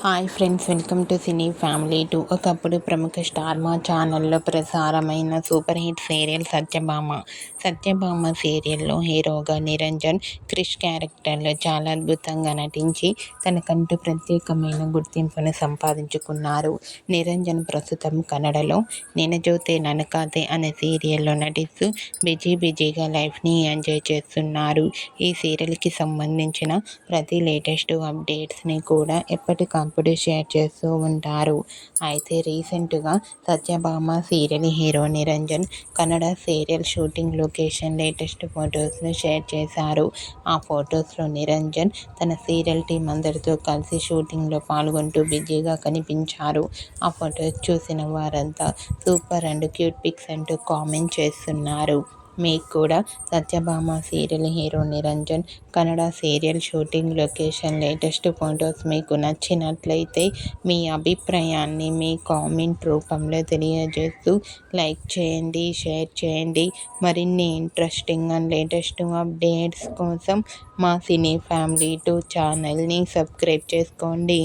Hi friends, welcome to cine family two. ఒకప్పుడు ప్రముఖ star మా ఛానల్లో ప్రసారమైన సూపర్ హిట్ సీరియల్ సత్యభామ సీరియల్లో హీరోగా నిరంజన్ క్రిష్ క్యారెక్టర్లో చాలా అద్భుతంగా నటించి తనకంటూ ప్రత్యేకమైన గుర్తింపును సంపాదించుకున్నారు. నిరంజన్ ప్రస్తుతం కన్నడలో నినజోతే ననకాతే అనే సీరియల్లో నటిస్తూ బిజీగా లైఫ్ని ఎంజాయ్ చేస్తున్నారు. ఈ సీరియల్కి సంబంధించిన ప్రతి లేటెస్ట్ అప్డేట్స్ని కూడా ఎప్పటికప్పుడు షేర్ చేస్తూ ఉంటారు. అయితే రీసెంట్గా Satyabhama serial hero Niranjan Kannada serial shooting location latest ఫొటోస్ను షేర్ చేశారు. ఆ ఫొటోస్లో నిరంజన్ తన సీరియల్ టీం అందరితో కలిసి షూటింగ్లో పాల్గొంటూ బిజీగా కనిపించారు. ఆ ఫొటోస్ చూసిన వారంతా సూపర్ అండ్ క్యూట్ పిక్స్ అంటూ కామెంట్ చేస్తున్నారు. మీకు కూడా Satyabhama serial hero Niranjan Kannada serial shooting location latest photos మీకు నచ్చినట్లయితే మీ అభిప్రాయాన్ని మీ కామెంట్ రూపంలో తెలియజేస్తూ లైక్ చేయండి, షేర్ చేయండి. మరిన్ని ఇంట్రెస్టింగ్ అండ్ లేటెస్ట్ అప్డేట్స్ కోసం మా సినీ ఫ్యామిలీ 2 ఛానల్ని సబ్స్క్రైబ్ చేసుకోండి.